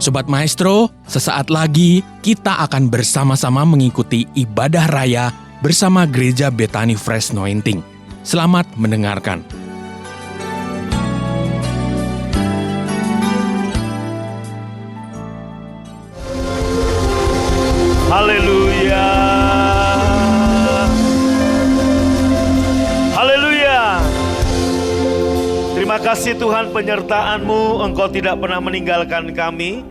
Sobat Maestro, sesaat lagi kita akan bersama-sama mengikuti ibadah raya bersama Gereja Bethany Fresh Anointing. Selamat mendengarkan. Haleluya. Haleluya. Terima kasih Tuhan penyertaan-Mu, Engkau tidak pernah meninggalkan kami,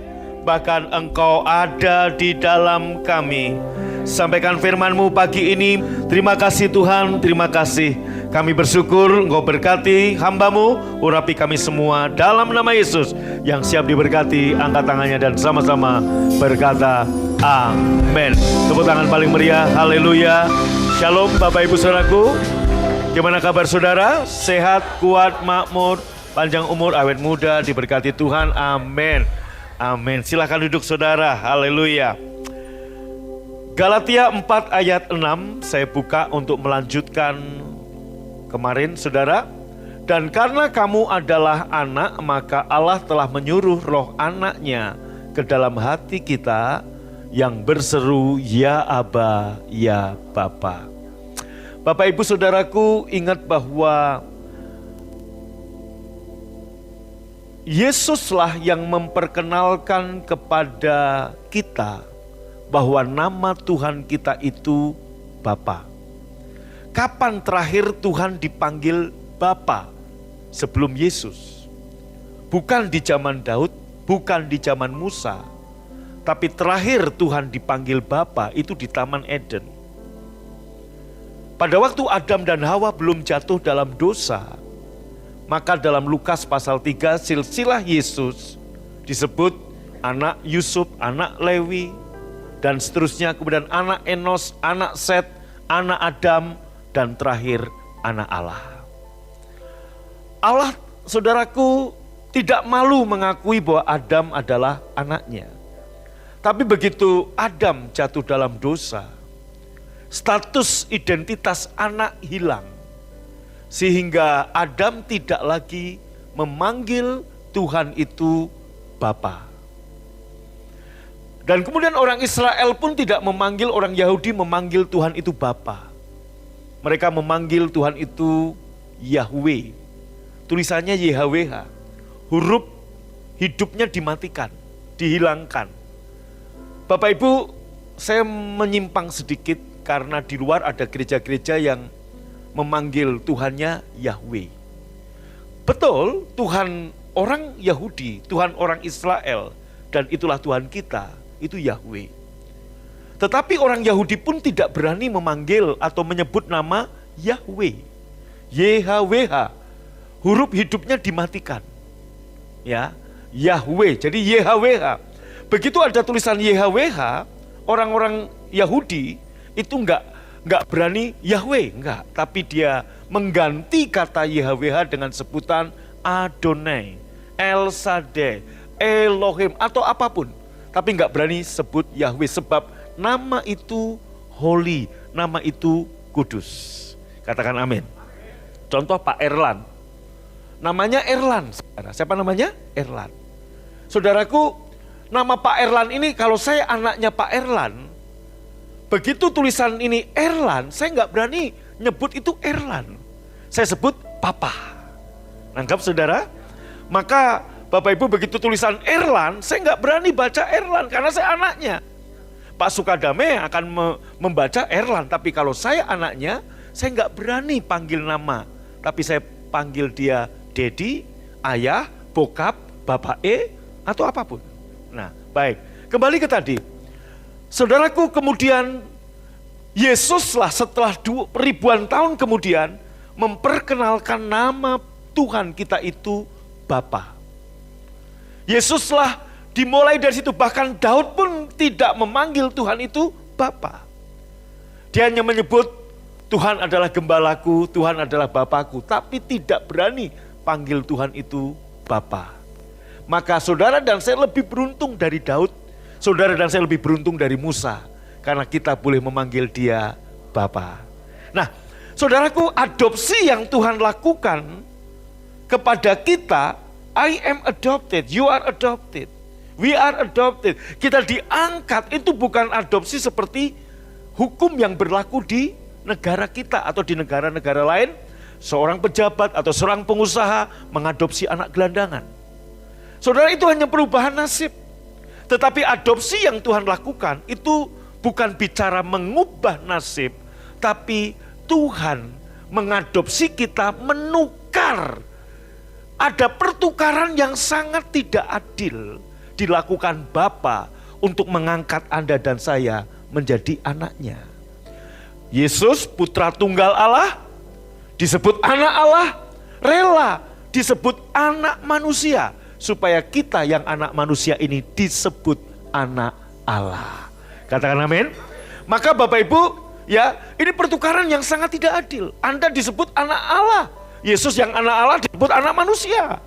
bahkan Engkau ada di dalam kami. Sampaikan firman-Mu pagi ini. Terima kasih Tuhan, terima kasih. Kami bersyukur Engkau berkati hamba-Mu, urapi kami semua dalam nama Yesus. Yang siap diberkati, angkat tangannya dan sama-sama berkata amin. Tepuk tangan paling meriah, haleluya. Shalom Bapak Ibu Saudaraku. Gimana kabar saudara? Sehat, kuat, makmur, panjang umur, awet muda, diberkati Tuhan, amin. Amin. Silakan duduk saudara, haleluya. Galatia 4 ayat 6 saya buka untuk melanjutkan kemarin saudara. Dan karena kamu adalah anak, maka Allah telah menyuruh roh anaknya ke dalam hati kita yang berseru, ya Aba, ya Bapa. Bapak Ibu Saudaraku, ingat bahwa Yesuslah yang memperkenalkan kepada kita bahwa nama Tuhan kita itu Bapa. Kapan terakhir Tuhan dipanggil Bapa sebelum Yesus? Bukan di zaman Daud, bukan di zaman Musa, tapi terakhir Tuhan dipanggil Bapa itu di Taman Eden. Pada waktu Adam dan Hawa belum jatuh dalam dosa, maka dalam Lukas pasal 3 silsilah Yesus disebut anak Yusuf, anak Lewi, dan seterusnya. Kemudian anak Enos, anak Set, anak Adam, dan terakhir anak Allah. Allah, saudaraku, tidak malu mengakui bahwa Adam adalah anaknya. Tapi begitu Adam jatuh dalam dosa, status identitas anak hilang. Sehingga Adam tidak lagi memanggil Tuhan itu Bapa. Dan kemudian orang Israel pun tidak memanggil, orang Yahudi memanggil Tuhan itu Bapa. Mereka memanggil Tuhan itu Yahweh. Tulisannya YHWH. Huruf hidupnya dimatikan, dihilangkan. Bapak Ibu, saya menyimpang sedikit karena di luar ada gereja-gereja yang memanggil Tuhannya Yahweh. Betul, Tuhan orang Yahudi, Tuhan orang Israel, dan itulah Tuhan kita, itu Yahweh. Tetapi orang Yahudi pun tidak berani memanggil atau menyebut nama Yahweh. YHWH, huruf hidupnya dimatikan. Ya, Yahweh, jadi YHWH. Begitu ada tulisan YHWH, orang-orang Yahudi itu enggak berani Yahweh, enggak. Tapi dia mengganti kata YHWH dengan sebutan Adonai, El Shaddai, Elohim, atau apapun. Tapi enggak berani sebut Yahweh, sebab nama itu holy, nama itu kudus. Katakan amin. Contoh Pak Erlan. Namanya Erlan. Siapa namanya? Erlan. Saudaraku, nama Pak Erlan ini, kalau saya anaknya Pak Erlan, begitu tulisan ini Erlan, saya nggak berani nyebut itu Erlan. Saya sebut Papa. Nangkap saudara? Maka Bapak Ibu begitu tulisan Erlan, saya nggak berani baca Erlan karena saya anaknya. Pak Sukadame akan membaca Erlan, tapi kalau saya anaknya, saya nggak berani panggil nama. Tapi saya panggil dia Dedi, Ayah, Bokap, Bapak atau apapun. Nah, baik. Kembali ke tadi. Saudaraku, kemudian Yesuslah setelah ribuan tahun kemudian memperkenalkan nama Tuhan kita itu Bapa. Yesuslah dimulai dari situ, bahkan Daud pun tidak memanggil Tuhan itu Bapa. Dia hanya menyebut Tuhan adalah gembalaku, Tuhan adalah Bapaku, tapi tidak berani panggil Tuhan itu Bapa. Maka saudara dan saya lebih beruntung dari Daud. Saudara dan saya lebih beruntung dari Musa, karena kita boleh memanggil dia Bapa. Nah, saudaraku, adopsi yang Tuhan lakukan kepada kita, I am adopted, you are adopted. We are adopted. Kita diangkat, itu bukan adopsi seperti hukum yang berlaku di negara kita atau di negara-negara lain. Seorang pejabat atau seorang pengusaha mengadopsi anak gelandangan. Saudara, itu hanya perubahan nasib. Tetapi adopsi yang Tuhan lakukan itu bukan bicara mengubah nasib, tapi Tuhan mengadopsi kita, menukar. Ada pertukaran yang sangat tidak adil dilakukan Bapa untuk mengangkat Anda dan saya menjadi anaknya. Yesus putra tunggal Allah disebut anak Allah, rela disebut anak manusia, supaya kita yang anak manusia ini disebut anak Allah. Katakan amin. Maka Bapak Ibu, ya, ini pertukaran yang sangat tidak adil. Anda disebut anak Allah, Yesus yang anak Allah disebut anak manusia.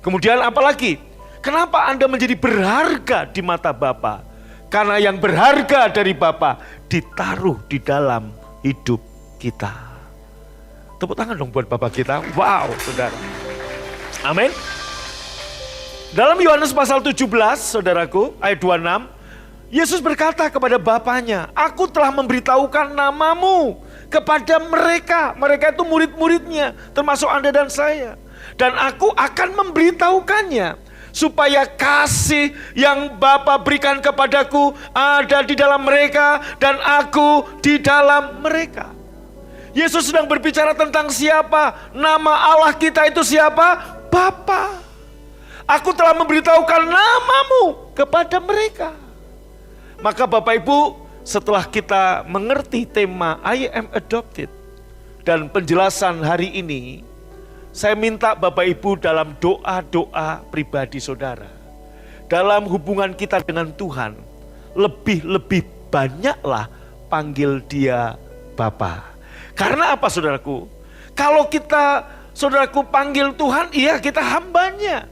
Kemudian apalagi? Kenapa Anda menjadi berharga di mata Bapa? Karena yang berharga dari Bapa ditaruh di dalam hidup kita. Tepuk tangan dong buat Bapa kita. Wow, saudara. Amin. Dalam Yohanes pasal 17, saudaraku, ayat 26, Yesus berkata kepada Bapanya, aku telah memberitahukan namamu kepada mereka. Mereka itu murid-muridnya, termasuk Anda dan saya. Dan aku akan memberitahukannya, supaya kasih yang Bapa berikan kepadaku ada di dalam mereka, dan aku di dalam mereka. Yesus sedang berbicara tentang siapa? Nama Allah kita itu siapa? Bapa. Aku telah memberitahukan namamu kepada mereka. Maka Bapak Ibu, setelah kita mengerti tema I am adopted dan penjelasan hari ini, saya minta Bapak Ibu dalam doa-doa pribadi saudara, dalam hubungan kita dengan Tuhan, lebih-lebih banyaklah panggil Dia Bapa. Karena apa, saudaraku? Kalau kita, saudaraku, panggil Tuhan, iya kita hambanya.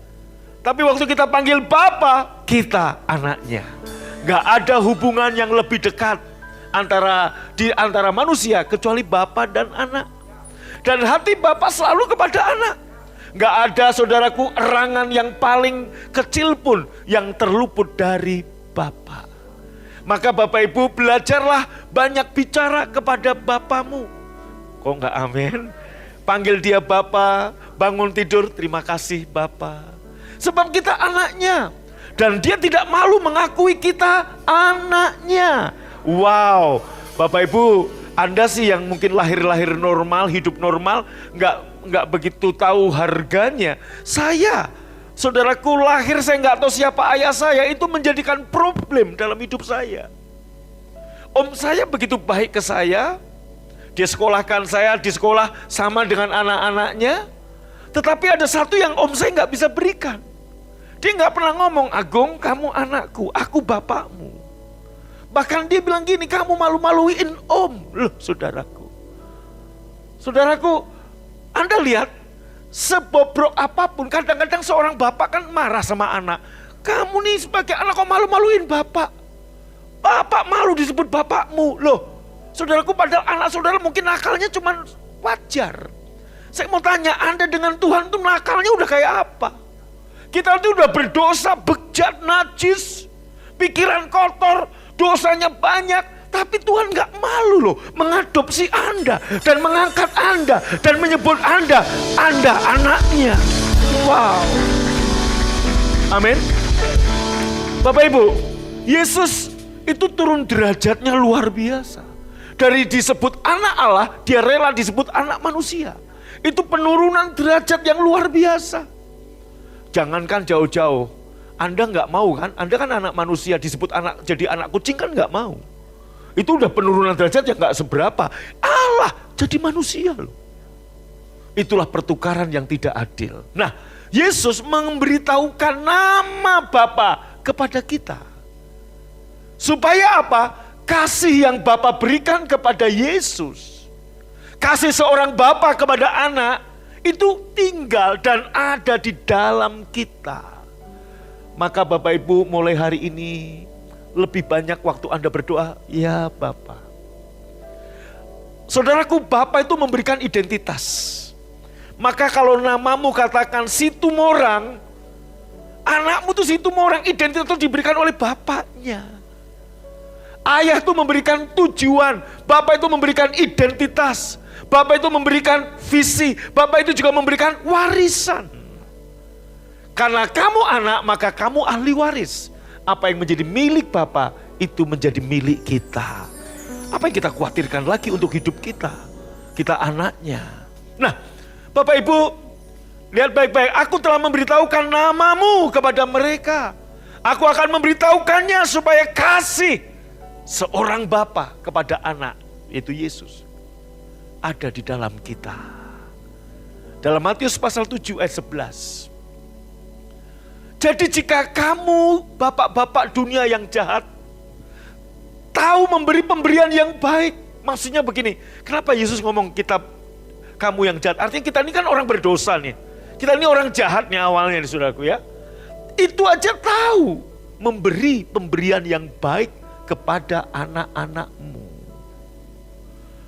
Tapi waktu kita panggil Bapa, kita anaknya. Gak ada hubungan yang lebih dekat di antara manusia kecuali Bapa dan anak. Dan hati Bapa selalu kepada anak. Gak ada, saudaraku, erangan yang paling kecil pun yang terluput dari Bapa. Maka Bapak Ibu, belajarlah banyak bicara kepada Bapamu. Kok gak amin? Panggil Dia Bapa, bangun tidur, terima kasih Bapa. Sebab kita anaknya. Dan Dia tidak malu mengakui kita anaknya. Wow, Bapak Ibu, Anda sih yang mungkin lahir normal, hidup normal, nggak begitu tahu harganya. Saya, saudaraku, lahir saya nggak tahu siapa ayah saya, itu menjadikan problem dalam hidup saya. Om saya begitu baik ke saya, dia sekolahkan saya di sekolah sama dengan anak-anaknya. Tetapi ada satu yang om saya nggak bisa berikan. Dia nggak pernah ngomong, Agung kamu anakku, aku bapakmu. Bahkan dia bilang gini, kamu malu-maluin om. Loh saudaraku. Saudaraku, Anda lihat, sebobrok apapun, kadang-kadang seorang bapak kan marah sama anak. Kamu nih sebagai anak kok malu-maluin bapak. Bapak malu disebut bapakmu. Loh, saudaraku, padahal anak saudara mungkin nakalnya cuma wajar. Saya mau tanya, Anda dengan Tuhan tuh nakalnya udah kayak apa? Kita tuh udah berdosa, bejat, najis, pikiran kotor, dosanya banyak, tapi Tuhan gak malu loh mengadopsi Anda dan mengangkat Anda dan menyebut Anda anaknya. Wow. Amin. Bapak Ibu, Yesus itu turun derajatnya luar biasa. Dari disebut anak Allah, Dia rela disebut anak manusia. Itu penurunan derajat yang luar biasa. Jangankan jauh-jauh, Anda nggak mau kan? Anda kan anak manusia, disebut anak, jadi anak kucing kan nggak mau. Itu udah penurunan derajat yang nggak seberapa. Allah jadi manusia loh. Itulah pertukaran yang tidak adil. Nah, Yesus memberitahukan nama Bapa kepada kita. Supaya apa? Kasih yang Bapa berikan kepada Yesus, kasih seorang Bapa kepada anak, itu tinggal dan ada di dalam kita. Maka Bapak Ibu, mulai hari ini lebih banyak waktu Anda berdoa, ya Bapa. Saudaraku, Bapa itu memberikan identitas. Maka kalau namamu katakan Situmorang, Anakmu tuh situ mau orang identitas itu diberikan oleh bapaknya. Ayah itu memberikan tujuan, bapak itu memberikan identitas, bapak itu memberikan visi, bapak itu juga memberikan warisan. Karena kamu anak, maka kamu ahli waris. Apa yang menjadi milik bapak, itu menjadi milik kita. Apa yang kita khawatirkan lagi untuk hidup kita? Kita anaknya. Nah, Bapak Ibu, lihat baik-baik. Aku telah memberitahukan namamu kepada mereka. Aku akan memberitahukannya supaya kasih seorang bapa kepada anak, yaitu Yesus, ada di dalam kita. Dalam Matius pasal 7 ayat 11. Jadi jika kamu, bapak-bapak dunia yang jahat, tahu memberi pemberian yang baik. Maksudnya begini, kenapa Yesus ngomong kamu yang jahat? Artinya kita ini kan orang berdosa nih. Kita ini orang jahat nih awalnya nih saudaraku ya. Itu aja tahu memberi pemberian yang baik kepada anak-anakmu.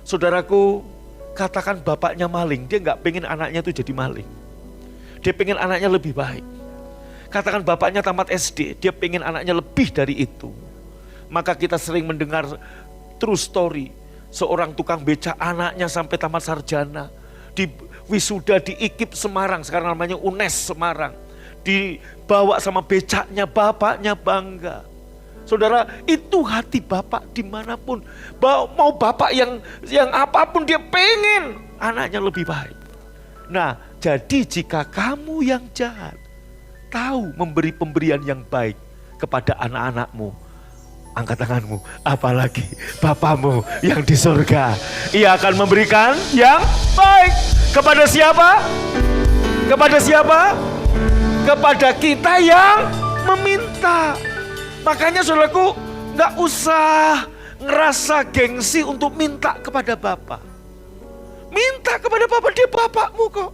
Saudaraku, katakan bapaknya maling, dia nggak pengen anaknya itu jadi maling. Dia pengen anaknya lebih baik. Katakan bapaknya tamat SD, dia pengen anaknya lebih dari itu. Maka kita sering mendengar true story, seorang tukang beca anaknya sampai tamat sarjana, di wisuda di IKIP Semarang, sekarang namanya UNES Semarang, dibawa sama becaknya, bapaknya bangga. Saudara, itu hati bapak dimanapun, mau bapak yang apapun dia pengen anaknya lebih baik. Nah, jadi jika kamu yang jahat tahu memberi pemberian yang baik kepada anak-anakmu, angkat tanganmu, apalagi Bapamu yang di surga. Ia akan memberikan yang baik. Kepada siapa? Kepada siapa? Kepada kita yang meminta. Makanya saudaraku, gak usah ngerasa gengsi untuk minta kepada Bapa. Minta kepada Bapa, dia Bapakmu kok.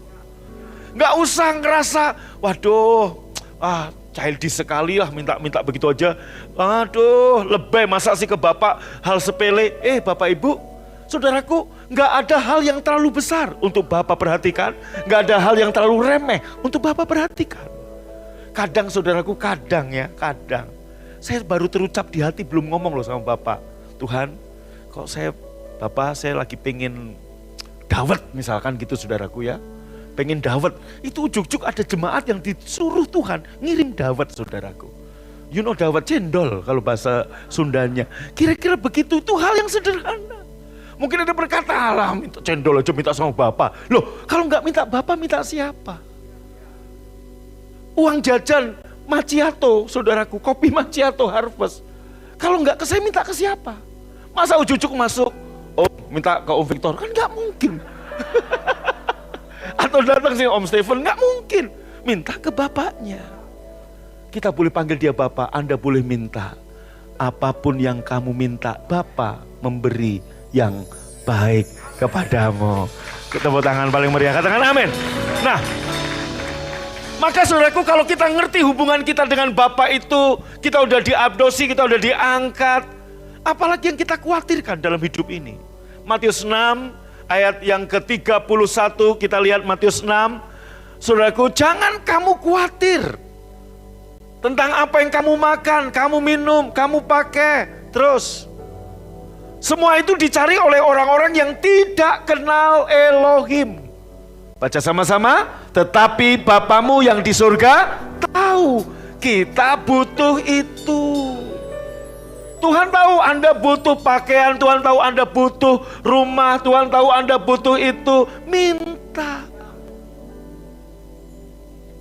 Gak usah ngerasa, waduh, childish sekali lah minta begitu aja. Aduh, lebay masa sih ke Bapak hal sepele. Bapak Ibu, saudaraku, gak ada hal yang terlalu besar untuk Bapak perhatikan. Gak ada hal yang terlalu remeh untuk Bapak perhatikan. Kadang saudaraku, kadang saya baru terucap di hati, belum ngomong loh sama Bapak. Tuhan, kok Bapak saya lagi pengen dawet misalkan gitu saudaraku ya. Pengen dawet, itu ujuk-ujuk ada jemaat yang disuruh Tuhan ngirim dawet saudaraku. You know dawet cendol kalau bahasa Sundanya. Kira-kira begitu, itu hal yang sederhana. Mungkin ada berkata, alah minta cendol aja minta sama Bapak. Loh kalau nggak minta Bapak minta siapa? Uang jajan macchiato saudaraku, kopi macchiato Harvest. Kalau nggak ke saya minta ke siapa? Masa ujuk-ujuk masuk, minta ke Om Victor, kan nggak mungkin. Atau datang sih Om Stephen, nggak mungkin. Minta ke bapaknya. Kita boleh panggil dia Bapak, Anda boleh minta. Apapun yang kamu minta, Bapak memberi yang baik kepadamu. Tepuk tangan paling meriah, katakan amin. Nah, maka saudaraku, kalau kita ngerti hubungan kita dengan Bapak itu, kita udah diadopsi, kita udah diangkat. Apalagi yang kita khawatirkan dalam hidup ini. Matius 6 ayat yang ke-31, kita lihat Matius 6. Saudaraku, jangan kamu khawatir tentang apa yang kamu makan, kamu minum, kamu pakai. Terus, semua itu dicari oleh orang-orang yang tidak kenal Elohim. Baca sama-sama, tetapi Bapamu yang di surga tahu kita butuh itu. Tuhan tahu Anda butuh pakaian, Tuhan tahu Anda butuh rumah, Tuhan tahu Anda butuh itu. Minta.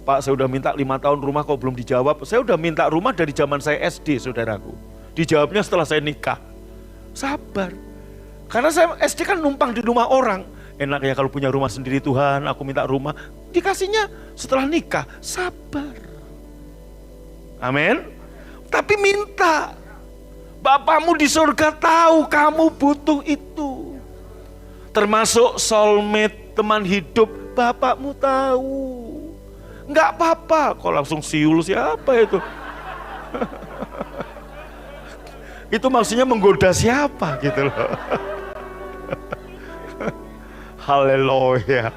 Pak, saya udah minta 5 tahun rumah kok belum dijawab. Saya udah minta rumah dari zaman saya SD, saudaraku. Dijawabnya setelah saya nikah. Sabar. Karena saya SD kan numpang di rumah orang. Enak ya kalau punya rumah sendiri, Tuhan, aku minta rumah. Dikasihnya setelah nikah, sabar. Amin. Tapi minta. Bapamu di surga tahu kamu butuh itu. Termasuk soulmate, teman hidup, Bapakmu tahu. Enggak apa-apa, kok langsung siul siapa itu? Itu maksudnya menggoda siapa gitu loh. Haleluya.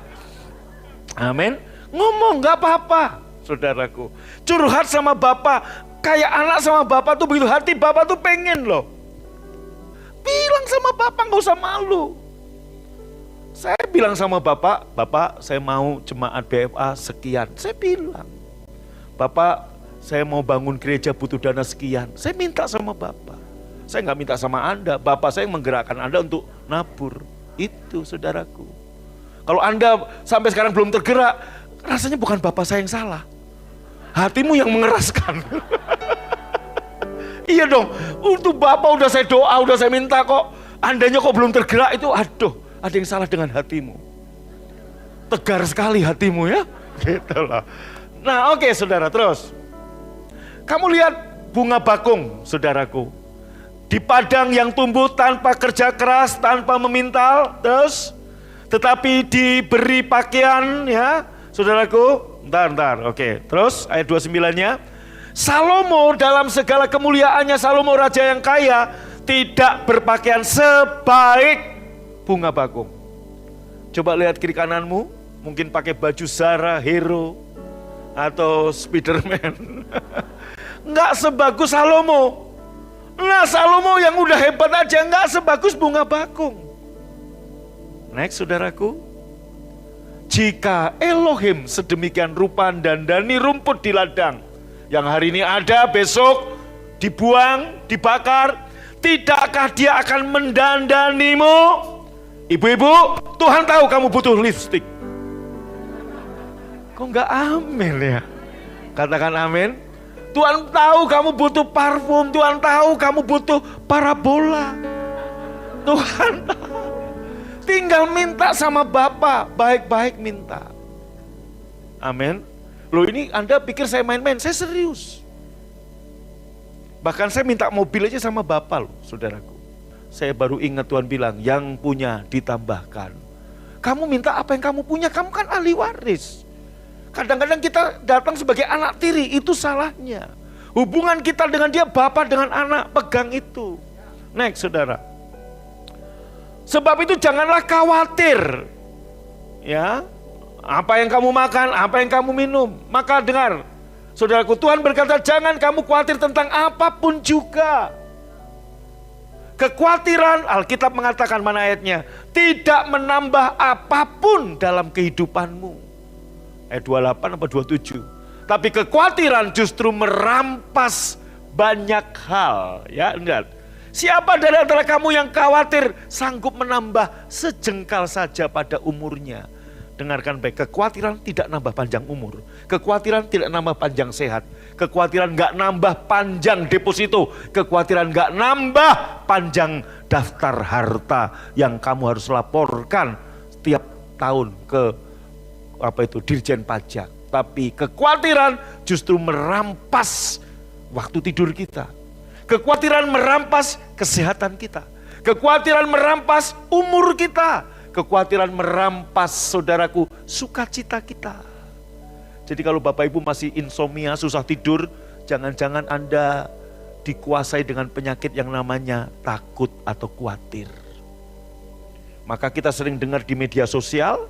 Amin. Ngomong gak apa-apa. saudaraku. Curhat sama Bapak, kayak anak sama Bapak tuh begitu, hati Bapak tuh pengen loh. Bilang sama Bapak, gak usah malu. Saya bilang sama Bapak, Bapak saya mau jemaat BFA sekian. Saya bilang, Bapak saya mau bangun gereja butuh dana sekian. Saya minta sama Bapak. Saya gak minta sama Anda, Bapak saya yang menggerakkan Anda untuk nabur. Itu saudaraku. Kalau Anda sampai sekarang belum tergerak, rasanya bukan Bapak saya yang salah. Hatimu yang mengeraskan. Iya dong, untuk Bapak udah saya doa, udah saya minta kok. Andanya kok belum tergerak, itu aduh, ada yang salah dengan hatimu. Tegar sekali hatimu ya. Gitu loh. Nah oke saudara, terus. Kamu lihat bunga bakung saudaraku. Di padang yang tumbuh tanpa kerja keras, tanpa memintal, terus. Tetapi diberi pakaian ya saudaraku. Bentar, oke. Terus ayat 29-nya. Salomo dalam segala kemuliaannya, Salomo raja yang kaya, tidak berpakaian sebaik bunga bakung. Coba lihat kiri kananmu, mungkin pakai baju Zara, Hero, atau Spiderman. Enggak sebagus Salomo. Nah Salomo yang udah hebat aja enggak sebagus bunga bakung. Next saudaraku. Jika Elohim sedemikian rupa dandani rumput di ladang, yang hari ini ada, besok dibuang, dibakar, tidakkah dia akan mendandanimu? Ibu-ibu, Tuhan tahu kamu butuh lipstik. Kok enggak amin ya? Katakan amin. Tuhan tahu kamu butuh parfum, Tuhan tahu kamu butuh parabola. Tuhan tahu. Tinggal minta sama Bapak, baik-baik minta. Amin. Loh ini Anda pikir saya main-main, saya serius. Bahkan saya minta mobil aja sama Bapak loh, saudaraku. Saya baru ingat Tuhan bilang, yang punya ditambahkan. Kamu minta apa yang kamu punya, kamu kan ahli waris. Kadang-kadang kita datang sebagai anak tiri, itu salahnya. Hubungan kita dengan dia, Bapak dengan anak, pegang itu. Next saudara. Sebab itu janganlah khawatir. Ya, apa yang kamu makan, apa yang kamu minum. Maka dengar, saudaraku, Tuhan berkata jangan kamu khawatir tentang apapun juga. Kekhawatiran, Alkitab mengatakan mana ayatnya, tidak menambah apapun dalam kehidupanmu. Ayat 28 atau 27. Tapi kekhawatiran justru merampas banyak hal. Ya, enggak. Siapa dari antara kamu yang khawatir sanggup menambah sejengkal saja pada umurnya? Dengarkan baik, kekhawatiran tidak nambah panjang umur. Kekhawatiran tidak nambah panjang sehat. Kekhawatiran gak nambah panjang deposito. Kekhawatiran gak nambah panjang daftar harta yang kamu harus laporkan setiap tahun ke Dirjen Pajak. Tapi kekhawatiran justru merampas waktu tidur kita. Kekhawatiran merampas kesehatan kita. Kekhawatiran merampas umur kita. Kekhawatiran merampas, saudaraku, sukacita kita. Jadi kalau Bapak Ibu masih insomnia, susah tidur, jangan-jangan Anda dikuasai dengan penyakit yang namanya takut atau khawatir. Maka kita sering dengar di media sosial,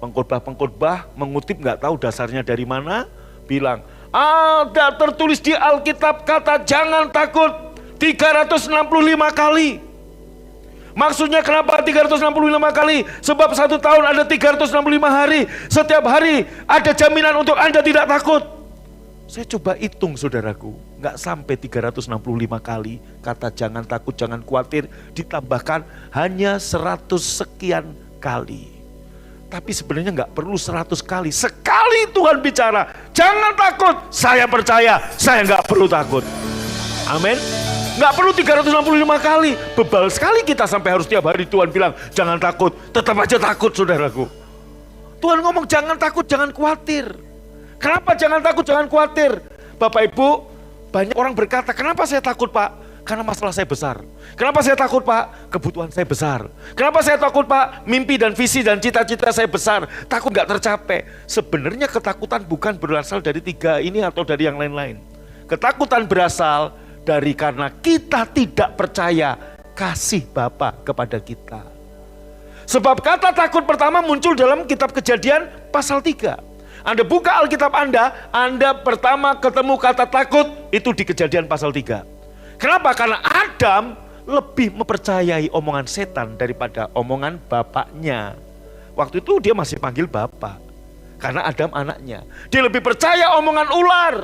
pengkhotbah-pengkhotbah mengutip nggak tahu dasarnya dari mana, bilang, ada tertulis di Alkitab kata jangan takut 365 kali. Maksudnya kenapa 365 kali? Sebab 1 tahun ada 365 hari. Setiap hari ada jaminan untuk Anda tidak takut. Saya coba hitung saudaraku, nggak sampai 365 kali kata jangan takut, jangan khawatir, ditambahkan hanya 100 sekian kali. Tapi sebenarnya nggak perlu 100 kali. Sekali Tuhan bicara, jangan takut, saya percaya, saya nggak perlu takut. Amin. Nggak perlu 365 kali. Bebal sekali kita sampai harus tiap hari Tuhan bilang jangan takut. Tetap aja takut saudaraku. Tuhan ngomong jangan takut, jangan khawatir. Kenapa jangan takut, jangan khawatir? Bapak Ibu, banyak orang berkata, kenapa saya takut Pak? Karena masalah saya besar. Kenapa saya takut Pak? Kebutuhan saya besar. Kenapa saya takut Pak? Mimpi dan visi dan cita-cita saya besar. Takut nggak tercapai. Sebenarnya ketakutan bukan berasal dari 3 ini atau dari yang lain-lain. Ketakutan berasal dari karena kita tidak percaya kasih Bapa kepada kita. Sebab kata takut pertama muncul dalam kitab Kejadian pasal 3. Anda buka Alkitab Anda pertama ketemu kata takut itu di Kejadian pasal 3. Kenapa? Karena Adam lebih mempercayai omongan setan daripada omongan bapaknya. Waktu itu dia masih panggil bapak, karena Adam anaknya. Dia lebih percaya omongan ular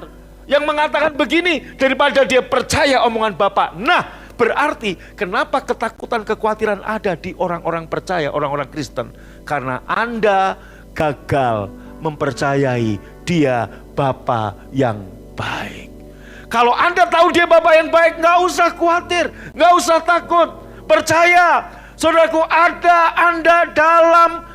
yang mengatakan begini daripada dia percaya omongan bapak. Nah, berarti kenapa ketakutan, kekhawatiran ada di orang-orang percaya, orang-orang Kristen? Karena Anda gagal mempercayai dia Bapa yang baik. Kalau Anda tahu dia Bapa yang baik, nggak usah khawatir, nggak usah takut. Percaya, saudaraku, Anda dalam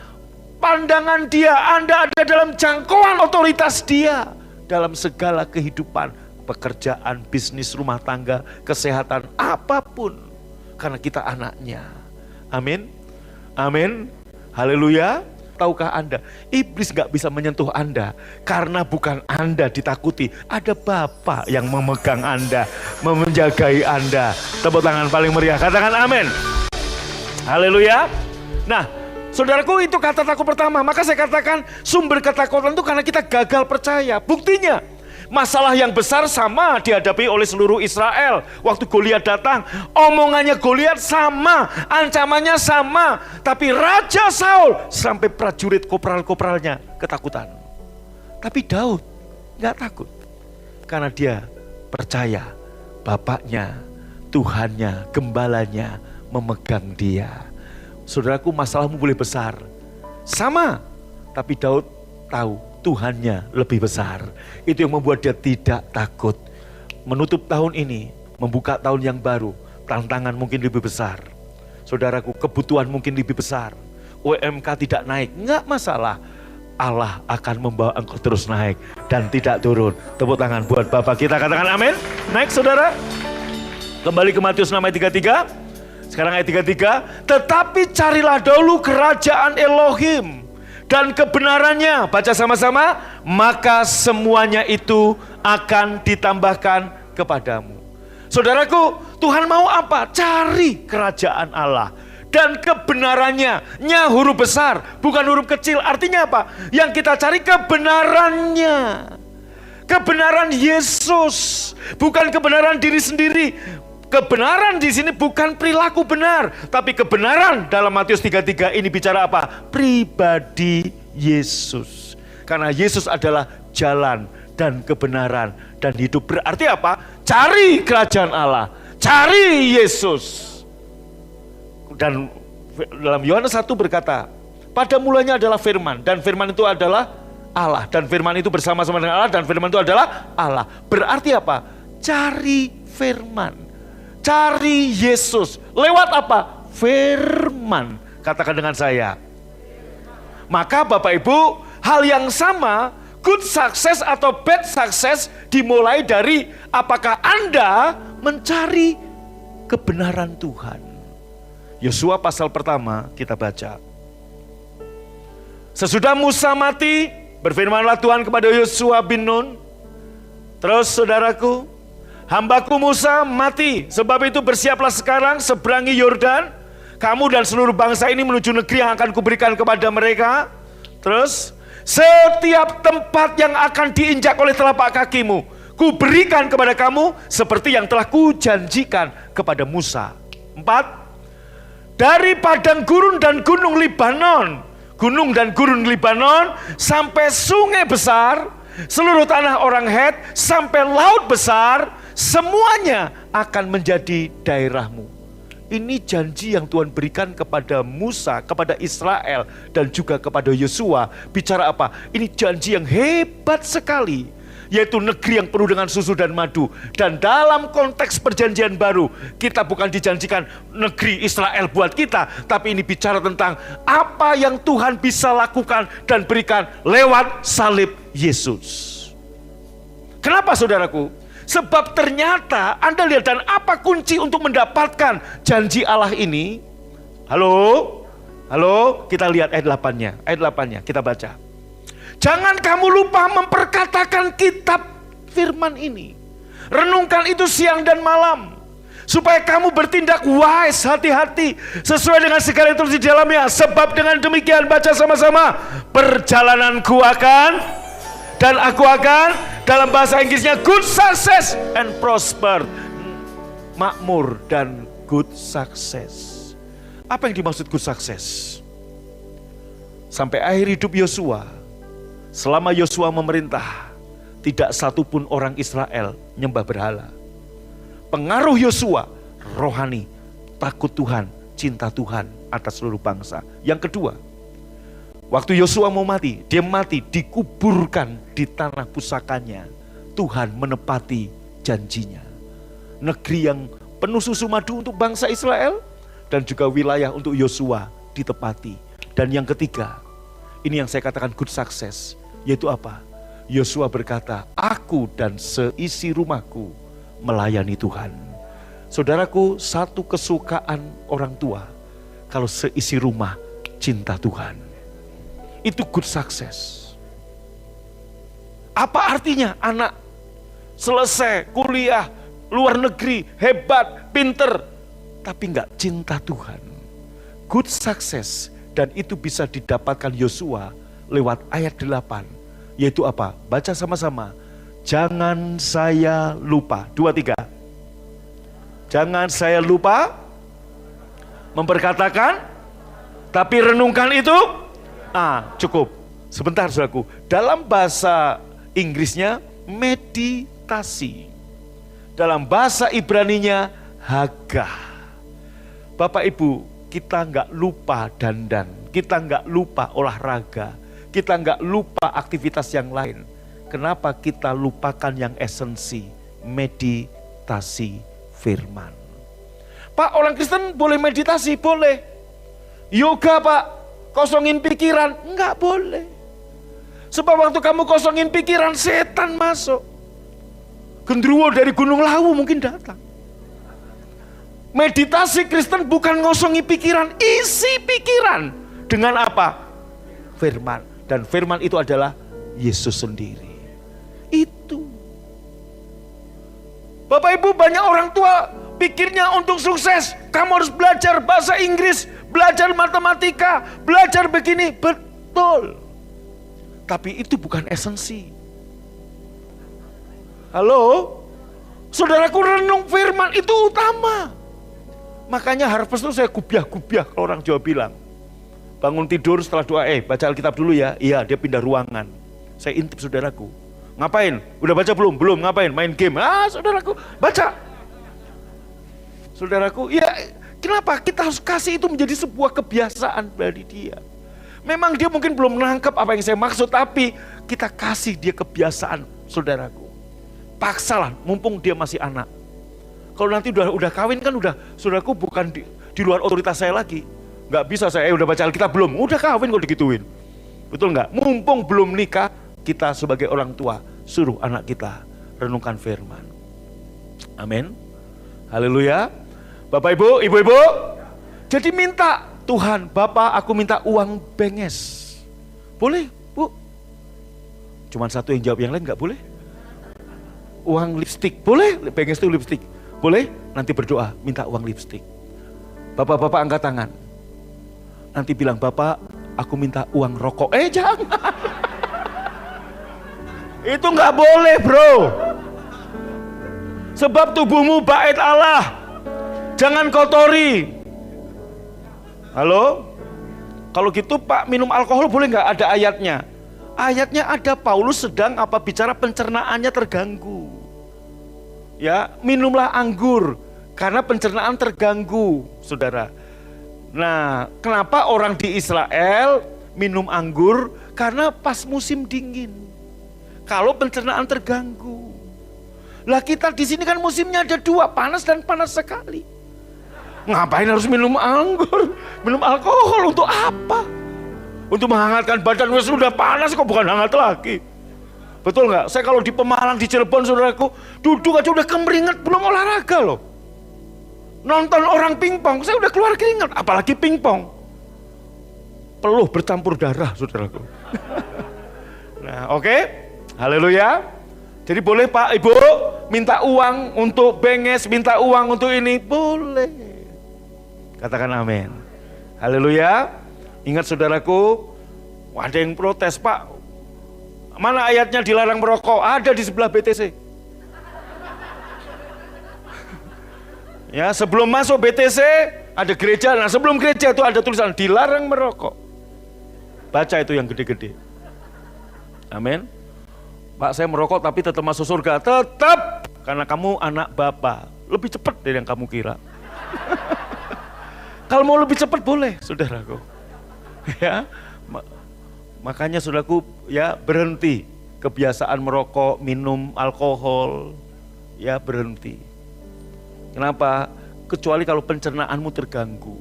pandangan dia, Anda ada dalam jangkauan otoritas dia. Dalam segala kehidupan, pekerjaan, bisnis, rumah tangga, kesehatan, apapun. Karena kita anaknya. Amin. Amin. Haleluya. Tahukah Anda, iblis gak bisa menyentuh Anda karena bukan Anda ditakuti. Ada Bapa yang memegang Anda, menjagai Anda. Tepuk tangan paling meriah, katakan amin. Haleluya. Nah, saudaraku, itu kata takut pertama. Maka saya katakan sumber ketakutan itu karena kita gagal percaya. Buktinya, masalah yang besar sama dihadapi oleh seluruh Israel. Waktu Goliat datang, omongannya Goliat sama, ancamannya sama. Tapi Raja Saul sampai prajurit kopral-kopralnya ketakutan. Tapi Daud gak takut. Karena dia percaya bapaknya, Tuhannya, gembalanya memegang dia. Saudaraku, masalahmu boleh besar, sama, tapi Daud tahu Tuhannya lebih besar. Itu yang membuat dia tidak takut. Menutup tahun ini, membuka tahun yang baru, tantangan mungkin lebih besar. Saudaraku, kebutuhan mungkin lebih besar. UMK tidak naik, enggak masalah. Allah akan membawa engkau terus naik dan tidak turun. Tepuk tangan buat Bapak kita, katakan amin. Naik saudara. Kembali ke Matius 6 ayat 33. Sekarang ayat 33. Tetapi carilah dahulu kerajaan Elohim dan kebenarannya, baca sama-sama, maka semuanya itu akan ditambahkan kepadamu. Saudaraku, Tuhan mau apa? Cari kerajaan Allah dan kebenarannya. Nya huruf besar, bukan huruf kecil. Artinya apa? Yang kita cari kebenarannya. Kebenaran Yesus, bukan kebenaran diri sendiri. Kebenaran di sini bukan perilaku benar, tapi kebenaran dalam Matius 33 ini bicara apa? Pribadi Yesus. Karena Yesus adalah jalan dan kebenaran dan hidup. Berarti apa? Cari kerajaan Allah, cari Yesus. Dan dalam Yohanes 1 berkata, pada mulanya adalah firman, dan firman itu adalah Allah, dan firman itu bersama-sama dengan Allah, dan firman itu adalah Allah. Berarti apa? Cari firman. Cari Yesus. Lewat apa? Firman. Katakan dengan saya. Maka Bapak Ibu, hal yang sama, good success atau bad success dimulai dari apakah Anda mencari kebenaran Tuhan. Yosua pasal pertama kita baca. Sesudah Musa mati, berfirmanlah Tuhan kepada Yosua bin Nun. Terus saudaraku, hambaku Musa mati, sebab itu bersiaplah sekarang seberangi Yordan, kamu dan seluruh bangsa ini menuju negeri yang akan kuberikan kepada mereka. Terus, setiap tempat yang akan diinjak oleh telapak kakimu, kuberikan kepada kamu seperti yang telah kujanjikan kepada Musa. 4. Dari padang gurun dan gunung Libanon, sampai sungai besar, seluruh tanah orang Het, sampai laut besar, semuanya akan menjadi daerahmu. Ini janji yang Tuhan berikan kepada Musa, kepada Israel, dan juga kepada Yosua. Bicara apa? Ini janji yang hebat sekali, yaitu negeri yang penuh dengan susu dan madu. Dan dalam konteks perjanjian baru, kita bukan dijanjikan negeri Israel buat kita, tapi ini bicara tentang apa yang Tuhan bisa lakukan dan berikan lewat salib Yesus. Kenapa saudaraku? Sebab ternyata Anda lihat, dan apa kunci untuk mendapatkan janji Allah ini? Halo, kita lihat ayat 8-nya, kita baca. Jangan kamu lupa memperkatakan kitab firman ini. Renungkan itu siang dan malam, supaya kamu bertindak wise, hati-hati, sesuai dengan segala yang tertulis di dalamnya. Sebab dengan demikian, baca sama-sama, perjalananku akan Dan aku akan, dalam bahasa Inggrisnya, good success and prosper. Makmur dan good success. Apa yang dimaksud good success? Sampai akhir hidup Yosua, selama Yosua memerintah, tidak satupun orang Israel nyembah berhala. Pengaruh Yosua rohani, takut Tuhan, cinta Tuhan atas seluruh bangsa. Yang kedua, waktu Yosua mau mati, dia mati dikuburkan di tanah pusakanya. Tuhan menepati janjinya. Negeri yang penuh susu madu untuk bangsa Israel dan juga wilayah untuk Yosua ditepati. Dan yang ketiga, ini yang saya katakan good success, yaitu apa? Yosua berkata, aku dan seisi rumahku melayani Tuhan. Saudaraku, satu kesukaan orang tua, kalau seisi rumah cinta Tuhan, itu good success. Apa artinya anak selesai kuliah, luar negeri, hebat, pinter, tapi enggak cinta Tuhan? Good success, dan itu bisa didapatkan Yosua lewat ayat 8, yaitu apa? Baca sama-sama. Jangan saya lupa. 2, 3. Jangan saya lupa memperkatakan, tapi renungkan itu. Cukup. Sebentar saudaraku. Dalam bahasa Inggrisnya meditasi. Dalam bahasa Ibraninya hagah. Bapak Ibu, kita nggak lupa dandan, kita nggak lupa olahraga, kita nggak lupa aktivitas yang lain. Kenapa kita lupakan yang esensi? Meditasi firman. Pak, orang Kristen boleh meditasi? Boleh. Yoga Pak, kosongin pikiran? Enggak boleh. Sebab waktu kamu kosongin pikiran, setan masuk. Gendruwo dari Gunung Lawu mungkin datang. Meditasi Kristen bukan ngosongi pikiran, isi pikiran. Dengan apa? Firman. Dan firman itu adalah Yesus sendiri. Itu. Bapak Ibu, banyak orang tua pikirnya untuk sukses, kamu harus belajar bahasa Inggris, belajar matematika, belajar begini. Betul. Tapi itu bukan esensi. Halo? Saudaraku, renung firman itu utama. Makanya Harvest itu saya gubiah-gubiah kalau orang Jawa bilang. Bangun tidur setelah doa, baca Alkitab dulu ya. Iya, dia pindah ruangan. Saya intip saudaraku. Ngapain? Udah baca belum? Belum. Ngapain? Main game. Saudaraku, baca. Saudaraku, ya kenapa kita harus kasih itu menjadi sebuah kebiasaan dari dia. Memang dia mungkin belum menangkap apa yang saya maksud, tapi kita kasih dia kebiasaan, saudaraku. Paksalah, mumpung dia masih anak. Kalau nanti udah kawin kan udah, saudaraku, bukan di luar otoritas saya lagi. Nggak bisa saya, udah baca Alkitab belum? Udah kawin kok digituin. Betul nggak? Mumpung belum nikah, kita sebagai orang tua suruh anak kita renungkan firman. Amin. Haleluya. Bapak Ibu, Ibu-ibu, jadi minta, Tuhan, Bapak, aku minta uang benges. Boleh, Bu? Cuman satu yang jawab, yang lain nggak boleh? Uang lipstik, boleh? Benges itu lipstik. Boleh? Nanti berdoa, minta uang lipstik. Bapak-bapak angkat tangan. Nanti bilang, Bapak, aku minta uang rokok. Jangan. Itu nggak boleh, bro. Sebab tubuhmu bait Allah. Jangan kotori. Halo? Kalau gitu Pak, minum alkohol boleh nggak? Ada ayatnya. Ayatnya ada, Paulus sedang bicara pencernaannya terganggu. Ya, minumlah anggur karena pencernaan terganggu, saudara. Nah, kenapa orang di Israel minum anggur? Karena pas musim dingin. Kalau pencernaan terganggu. Lah kita di sini kan musimnya ada dua, panas dan panas sekali. Ngapain harus minum anggur? Minum alkohol untuk apa? Untuk menghangatkan badan, sudah panas kok, bukan hangat lagi. Betul nggak? Saya kalau di Pemalang, di Cirebon, saudaraku, duduk aja udah kemeringat, belum olahraga loh. Nonton orang pingpong, saya udah keluar keringat, apalagi pingpong. Peluh bercampur darah, saudaraku. Nah, oke. Haleluya. Jadi boleh Pak, Ibu, minta uang untuk benges, minta uang untuk ini, boleh. Katakan amin. Haleluya. Ingat saudaraku, ada yang protes, Pak, Mana ayatnya dilarang merokok? Ada di sebelah BTC. Ya, sebelum masuk BTC ada gereja. Nah, sebelum gereja itu ada tulisan dilarang merokok. Baca itu yang gede-gede. Amin. Pak, saya merokok tapi tetap masuk surga. Tetap, karena kamu anak Bapa. Lebih cepat dari yang kamu kira. Kalau mau lebih cepat boleh, saudaraku. Ya, makanya saudaraku, ya berhenti kebiasaan merokok, minum alkohol, ya berhenti. Kenapa? Kecuali kalau pencernaanmu terganggu.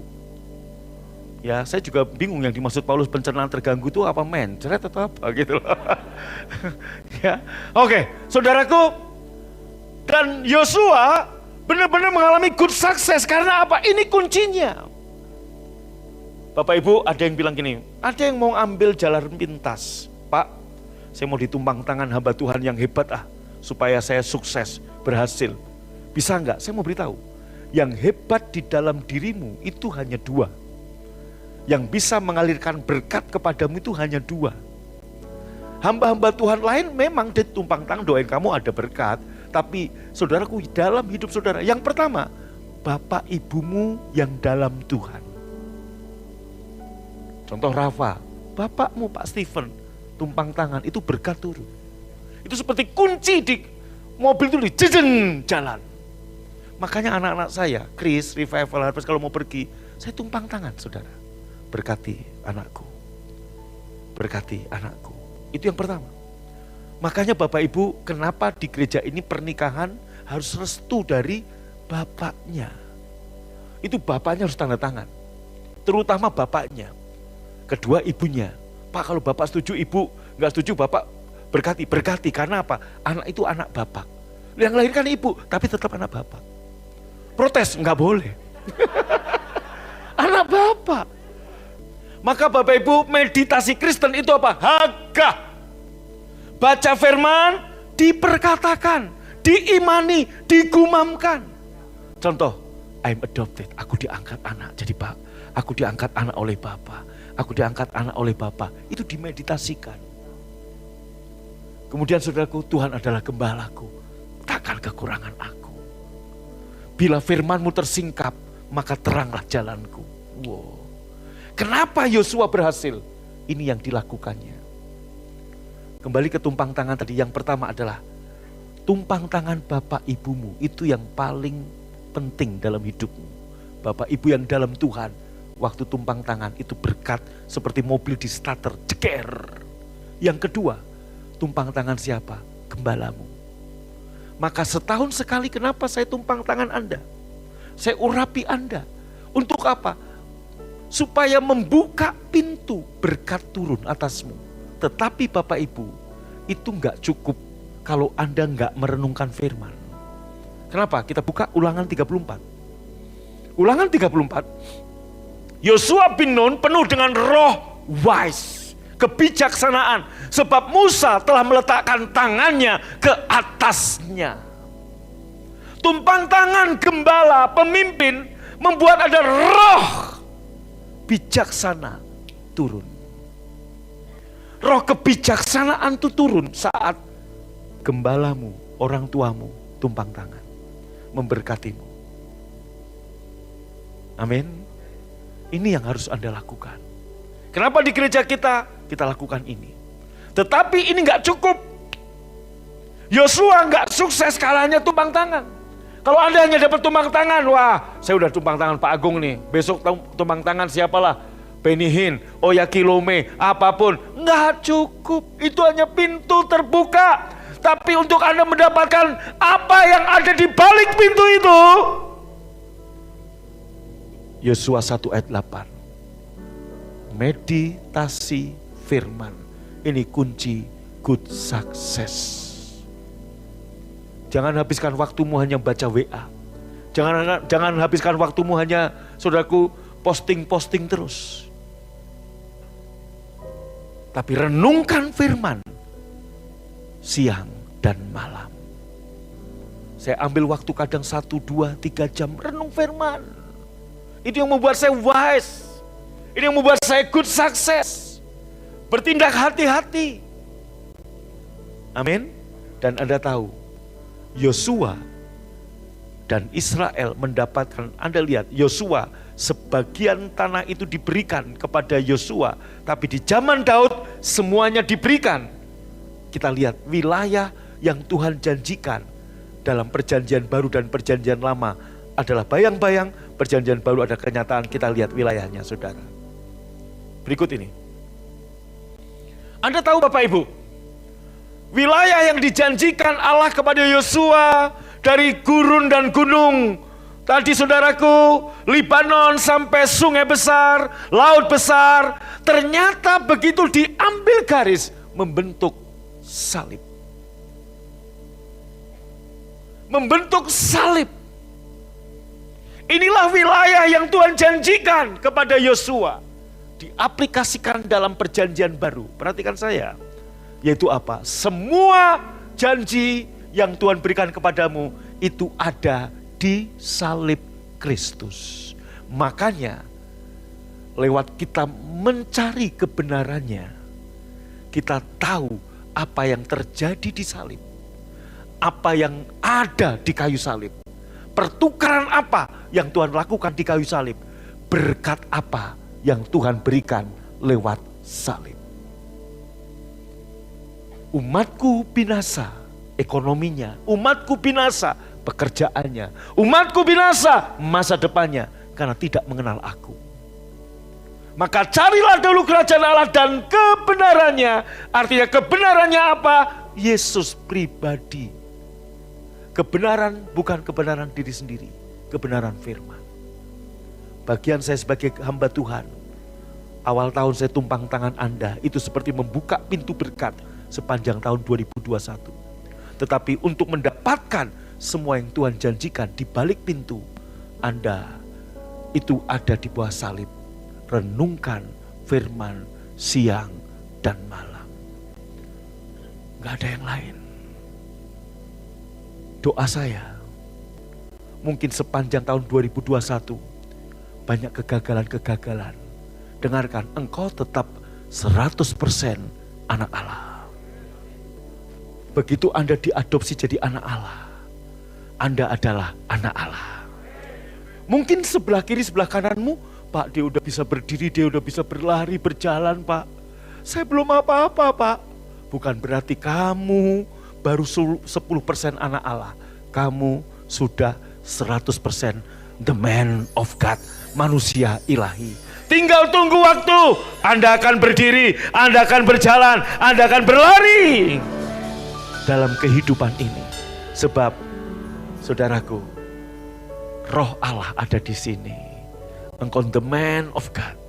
Ya, saya juga bingung yang dimaksud Paulus pencernaan terganggu itu apa, mencret atau apa gitu loh. Ya, oke, saudaraku, dan Yosua benar-benar mengalami good success karena apa? Ini kuncinya. Bapak Ibu, ada yang bilang gini, ada yang mau ambil jalan pintas. Pak, saya mau ditumpang tangan hamba Tuhan yang hebat supaya saya sukses, berhasil. Bisa enggak? Saya mau beritahu, yang hebat di dalam dirimu itu hanya dua. Yang bisa mengalirkan berkat kepadamu itu hanya dua. Hamba-hamba Tuhan lain memang ditumpang tangan doain kamu ada berkat. Tapi saudaraku, dalam hidup saudara, yang pertama, Bapak Ibumu yang dalam Tuhan. Contoh Rafa, bapakmu Pak Stephen, tumpang tangan, itu berkat turun. Itu seperti kunci di mobil itu dijeden jalan. Makanya anak-anak saya, Chris, Revival Harvest kalau mau pergi, saya tumpang tangan saudara. Berkati anakku, berkati anakku. Itu yang pertama. Makanya Bapak Ibu, kenapa di gereja ini pernikahan harus restu dari bapaknya. Itu bapaknya harus tanda tangan. Terutama bapaknya. Kedua ibunya. Pak, kalau bapak setuju, ibu nggak setuju, bapak berkati. Berkati karena apa? Anak itu anak bapak. Yang lahirkan ibu, tapi tetap anak bapak. Protes nggak boleh. Anak bapak. Maka Bapak Ibu, meditasi Kristen itu apa? Hagah. Baca firman, diperkatakan, diimani, digumamkan. Contoh, I'm adopted, aku diangkat anak jadi Pak. Aku diangkat anak oleh Bapak. Aku diangkat anak oleh Bapak. Itu dimeditasikan. Kemudian saudaraku, Tuhan adalah gembalaku. Takkan kekurangan aku. Bila firmanmu tersingkap, maka teranglah jalanku. Wow. Kenapa Yosua berhasil? Ini yang dilakukannya. Kembali ke tumpang tangan tadi. Yang pertama adalah tumpang tangan bapak ibumu. Itu yang paling penting dalam hidupmu. Bapak ibu yang dalam Tuhan. Waktu tumpang tangan itu berkat seperti mobil di starter. Ceker. Yang kedua, tumpang tangan siapa? Gembalamu. Maka setahun sekali kenapa saya tumpang tangan Anda? Saya urapi Anda. Untuk apa? Supaya membuka pintu berkat turun atasmu. Tetapi Bapak Ibu, itu enggak cukup kalau Anda enggak merenungkan firman. Kenapa? Kita buka Ulangan 34. Ulangan 34. Yosua bin Nun penuh dengan roh wise, kebijaksanaan. Sebab Musa telah meletakkan tangannya ke atasnya. Tumpang tangan gembala, pemimpin, membuat ada roh bijaksana turun. Roh kebijaksanaan itu turun saat gembalamu, orang tuamu tumpang tangan, memberkatimu. Amin. Ini yang harus Anda lakukan. Kenapa di gereja kita lakukan ini? Tetapi ini nggak cukup. Yosua nggak sukses kalahnya tumpang tangan. Kalau Anda hanya dapat tumpang tangan, wah saya udah tumpang tangan Pak Agung nih. Besok tumpang tangan siapalah? Benihin, Oyakilome, apapun. Nggak cukup, itu hanya pintu terbuka. Tapi untuk Anda mendapatkan apa yang ada di balik pintu itu. Yosua 1 ayat 8. Meditasi firman. Ini kunci good success. Jangan habiskan waktumu hanya baca WA. Jangan habiskan waktumu hanya, saudaraku, posting-posting terus. Tapi renungkan firman siang dan malam. Saya ambil waktu kadang 1, 2, 3 jam renung firman. Itu yang membuat saya wise. Ini yang membuat saya good success. Bertindak hati-hati. Amin. Dan Anda tahu, Yosua dan Israel mendapatkan, Anda lihat, Yosua, sebagian tanah itu diberikan kepada Yosua, tapi di zaman Daud semuanya diberikan. Kita lihat wilayah yang Tuhan janjikan dalam perjanjian baru dan perjanjian lama adalah bayang-bayang, perjanjian baru ada kenyataan. Kita lihat wilayahnya, saudara. Berikut ini. Anda tahu Bapak Ibu, wilayah yang dijanjikan Allah kepada Yosua dari gurun dan gunung. Tadi saudaraku, Libanon sampai sungai besar, laut besar. Ternyata begitu diambil garis, membentuk salib. Membentuk salib. Inilah wilayah yang Tuhan janjikan kepada Yosua. Diaplikasikan dalam perjanjian baru. Perhatikan saya. Yaitu apa? Semua janji yang Tuhan berikan kepadamu itu ada di salib Kristus. Makanya lewat kita mencari kebenarannya, kita tahu apa yang terjadi di salib. Apa yang ada di kayu salib. Pertukaran apa yang Tuhan lakukan di kayu salib. Berkat apa yang Tuhan berikan lewat salib. Umatku binasa ekonominya, umatku binasa pekerjaannya, umatku binasa masa depannya karena tidak mengenal aku. Maka carilah dulu kerajaan Allah dan kebenarannya. Artinya kebenarannya apa? Yesus pribadi. Kebenaran bukan kebenaran diri sendiri, kebenaran firman. Bagian saya sebagai hamba Tuhan, awal tahun saya tumpang tangan Anda, itu seperti membuka pintu berkat sepanjang tahun 2021. Tetapi untuk mendapatkan semua yang Tuhan janjikan di balik pintu, Anda itu ada di bawah salib. Renungkan firman siang dan malam. Gak ada yang lain. Doa saya, mungkin sepanjang tahun 2021, banyak kegagalan-kegagalan. Dengarkan, engkau tetap 100% anak Allah. Begitu Anda diadopsi jadi anak Allah, Anda adalah anak Allah. Mungkin sebelah kiri, sebelah kananmu, Pak, dia udah bisa berdiri, dia udah bisa berlari, berjalan, Pak. Saya belum apa-apa, Pak. Bukan berarti kamu baru 10% anak Allah. Kamu sudah 100% the man of God, manusia ilahi. Tinggal tunggu waktu, Anda akan berdiri, Anda akan berjalan, Anda akan berlari dalam kehidupan ini. Sebab, saudaraku, Roh Allah ada di sini. Engkau the man of God.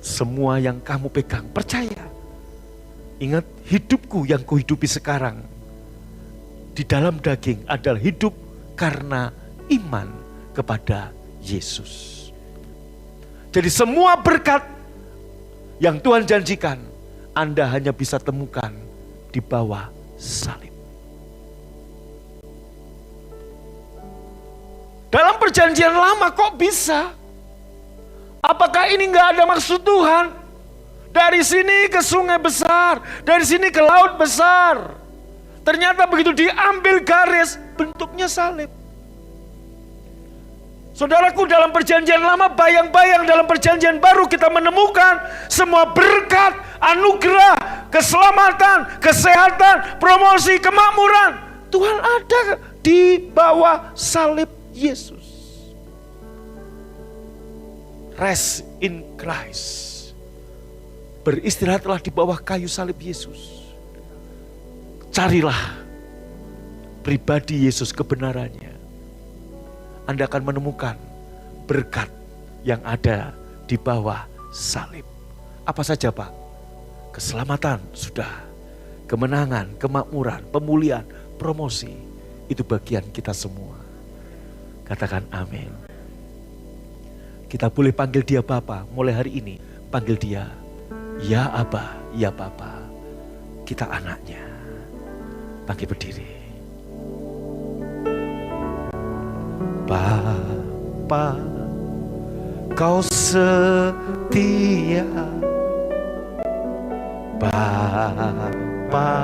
Semua yang kamu pegang, percaya. Ingat, hidupku yang kuhidupi sekarang di dalam daging adalah hidup karena iman kepada Yesus. Jadi semua berkat yang Tuhan janjikan, Anda hanya bisa temukan di bawah salib. Dalam perjanjian lama kok bisa? Apakah ini nggak ada maksud Tuhan? Dari sini ke sungai besar, dari sini ke laut besar. Ternyata begitu diambil garis, bentuknya salib. Saudaraku, dalam perjanjian lama, bayang-bayang dalam perjanjian baru kita menemukan semua berkat, anugerah, keselamatan, kesehatan, promosi, kemakmuran. Tuhan ada di bawah salib Yesus. Rest in Christ. Beristirahatlah di bawah kayu salib Yesus. Carilah pribadi Yesus, kebenarannya. Anda akan menemukan berkat yang ada di bawah salib. Apa saja, Pak? Keselamatan sudah, kemenangan, kemakmuran, pemulihan, promosi. Itu bagian kita semua. Katakan amin. Kita boleh panggil dia Bapa. Mulai hari ini panggil dia ya Aba, ya Bapa. Kita anaknya. Bangkit berdiri. Bapa, kau setia. Bapa,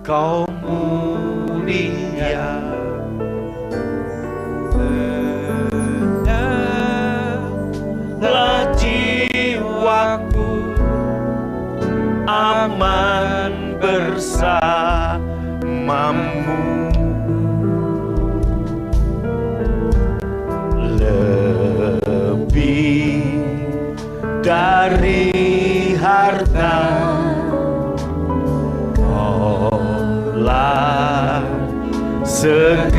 Kau mulia, tenanglah jiwaku, aman bersamamu. Lebih dari harta, Kaulah segalanya.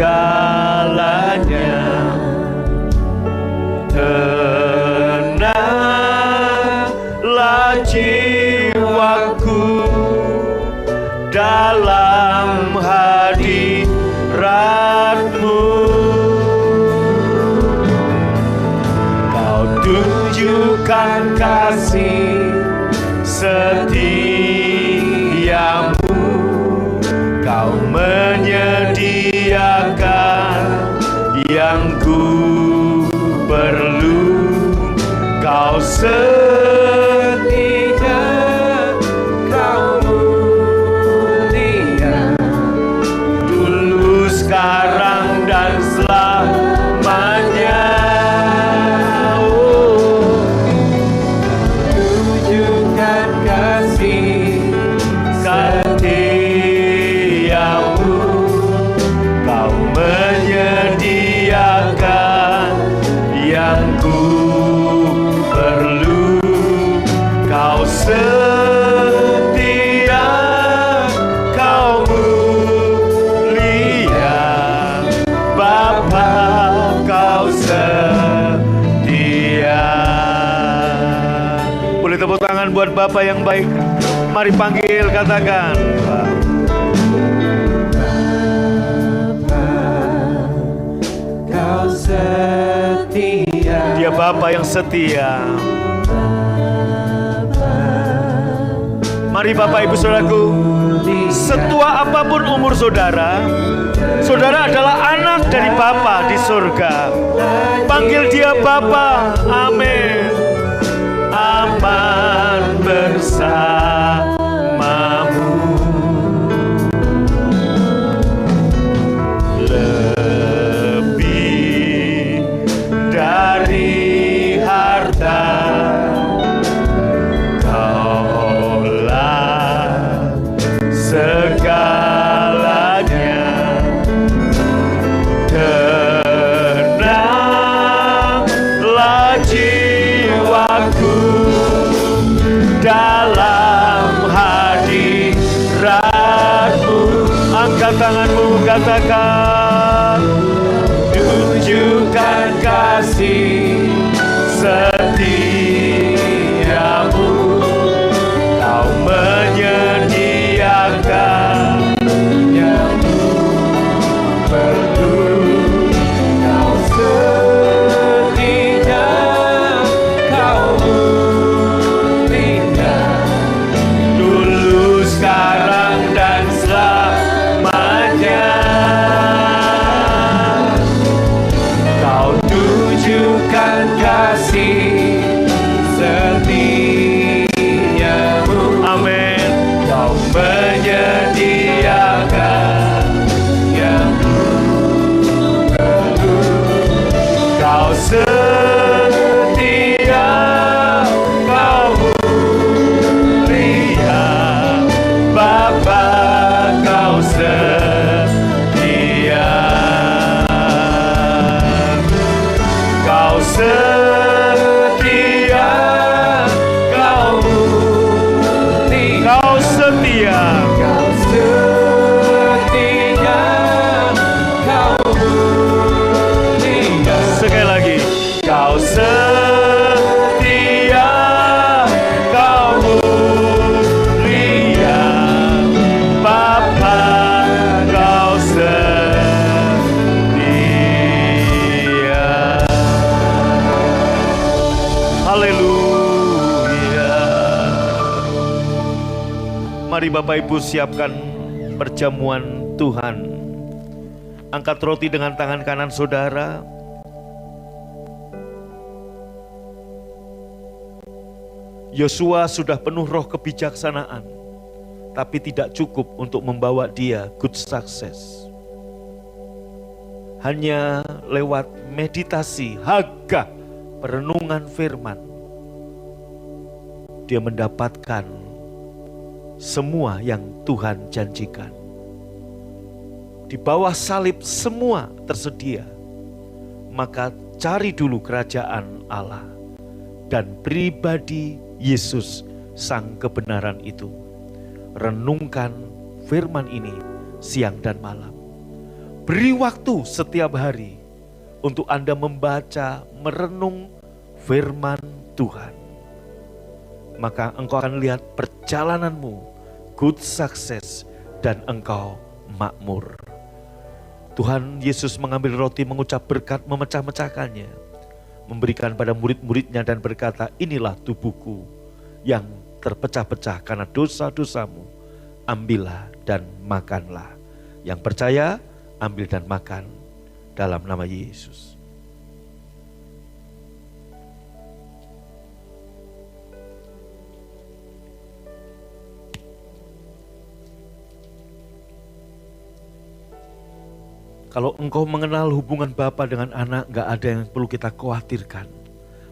Tenanglah jiwaku dalam hadirat-Mu. Kau tunjukkan kasih setiamu, Kau menyediakan yang ku perlu. Kau setia, Kau mulia, dulu, sekarang, dan selamanya. Tunjukkan kasih setiamu, Kau menyediakan yang ku perlu. Kau setia, Kau mulia, Bapa, Kau setia. Boleh tepuk tangan buat Bapa yang baik. Mari panggil, katakan, Kau setia. Dia Bapa yang setia. Mari Bapak Ibu Saudaraku, setua apapun umur saudara, saudara adalah anak dari Bapa di surga. Panggil Dia Bapa. Amin. Aman bersamamu. Lebih dari harta, Kaulah segalanya. Tenanglah jiwaku dalam hadirat-Mu. Angkat tanganmu, katakan, tunjukkan kasih setiamu, Kau menyediakan yang perlu. Kau setia, Kau mulia, dulu, sekarang, dan selamanya. Kau tunjukkan kasih setiamu. Amin. Kau menyediakan yang perlu. Kau setia, Kau mulia, Bapa, Kau setia. Kau setia, Kau mulia. Kau setia. Kau setia, Kau mulia. Sekali lagi. Kau setia, Kau mulia, Bapa, Kau setia. Haleluya. Mari Bapak Ibu siapkan perjamuan Tuhan. Angkat roti dengan tangan kanan saudara. Yosua sudah penuh roh kebijaksanaan. tapi tidak cukup untuk membawa dia good success. Hanya lewat meditasi, haga, perenungan firman, dia mendapatkan semua yang Tuhan janjikan. Di bawah salib semua tersedia. Maka cari dulu kerajaan Allah dan pribadi Yesus sang kebenaran itu. Renungkan firman ini siang dan malam. Beri waktu setiap hari untuk Anda membaca, merenung firman Tuhan. Maka engkau akan lihat perjalananmu good success dan engkau makmur. Tuhan Yesus mengambil roti, mengucap berkat, memecah-mecahkannya, memberikan pada murid-muridnya dan berkata, inilah tubuhku yang terpecah-pecah karena dosa-dosamu. Ambillah dan makanlah. Yang percaya, ambil dan makan dalam nama Yesus. Kalau engkau mengenal hubungan Bapa dengan anak, gak ada yang perlu kita khawatirkan.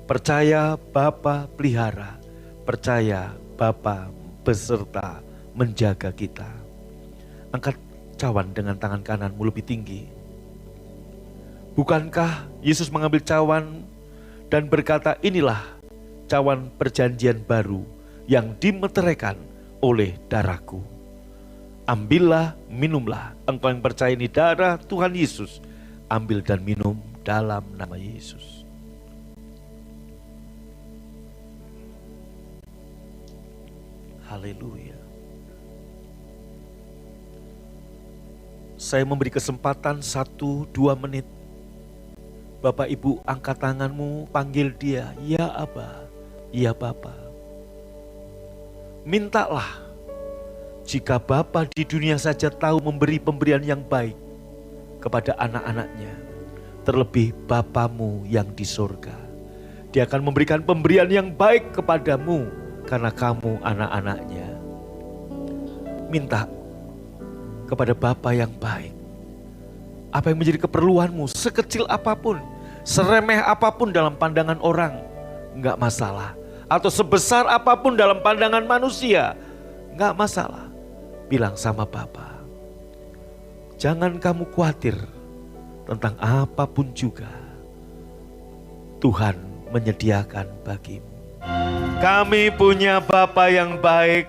Percaya Bapa pelihara, percaya Bapa beserta menjaga kita. Angkat cawan dengan tangan kananmu lebih tinggi. Bukankah Yesus mengambil cawan dan berkata, inilah cawan perjanjian baru yang dimeteraikan oleh darahku. Ambillah, minumlah, engkau yang percaya ini darah Tuhan Yesus. Ambil dan minum dalam nama Yesus. Haleluya. Saya memberi kesempatan 1-2 menit. Bapak Ibu angkat tanganmu, panggil dia, ya Aba, ya Bapa. Mintalah. Jika Bapa di dunia saja tahu memberi pemberian yang baik kepada anak-anaknya, terlebih Bapamu yang di surga. Dia akan memberikan pemberian yang baik kepadamu karena kamu anak-anaknya. Minta kepada Bapa yang baik. Apa yang menjadi keperluanmu, sekecil apapun, seremeh apapun dalam pandangan orang, enggak masalah. Atau sebesar apapun dalam pandangan manusia, enggak masalah. Bilang sama Bapa, jangan kamu khawatir tentang apapun juga. Tuhan menyediakan bagimu. Kami punya Bapa yang baik.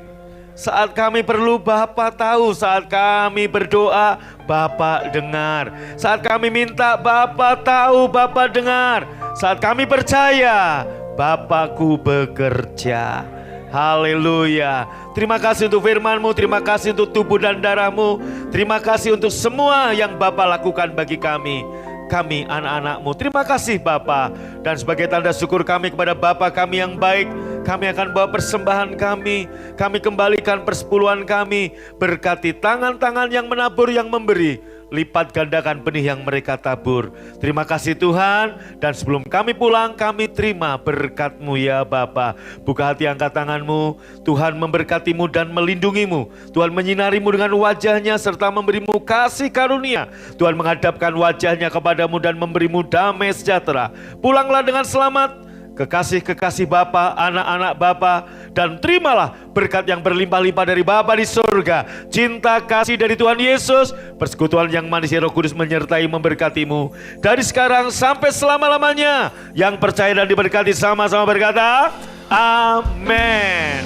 Saat kami perlu, Bapa tahu. Saat kami berdoa, Bapa dengar. Saat kami minta, Bapa tahu, Bapa dengar. Saat kami percaya, Bapakku bekerja. Haleluya. Terima kasih untuk firman-Mu, terima kasih untuk tubuh dan darah-Mu. Terima kasih untuk semua yang Bapa lakukan bagi kami. Kami anak-anak-Mu. Terima kasih Bapa. Dan sebagai tanda syukur kami kepada Bapa kami yang baik, kami akan bawa persembahan kami. Kami kembalikan persepuluhan kami. Berkati tangan-tangan yang menabur, yang memberi. Lipat gandakan benih yang mereka tabur. Terima kasih Tuhan. Dan sebelum kami pulang, kami terima berkat-Mu ya Bapa. Buka hati, angkat tanganmu. Tuhan memberkatimu dan melindungimu. Tuhan menyinarimu dengan wajahnya serta memberimu kasih karunia. Tuhan menghadapkan wajahnya kepadamu dan memberimu damai sejahtera. Pulanglah dengan selamat. Kekasih-kekasih Bapa, anak-anak Bapa, dan terimalah berkat yang berlimpah-limpah dari Bapa di surga. Cinta kasih dari Tuhan Yesus, persekutuan yang manis Roh Kudus menyertai memberkatimu dari sekarang sampai selama-lamanya. Yang percaya dan diberkati sama-sama berkata, amin.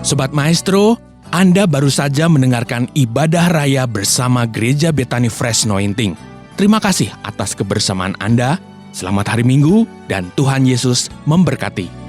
Sobat Maestro, Anda baru saja mendengarkan ibadah raya bersama Gereja Bethany Fresh Anointing. Terima kasih atas kebersamaan Anda. Selamat hari Minggu dan Tuhan Yesus memberkati.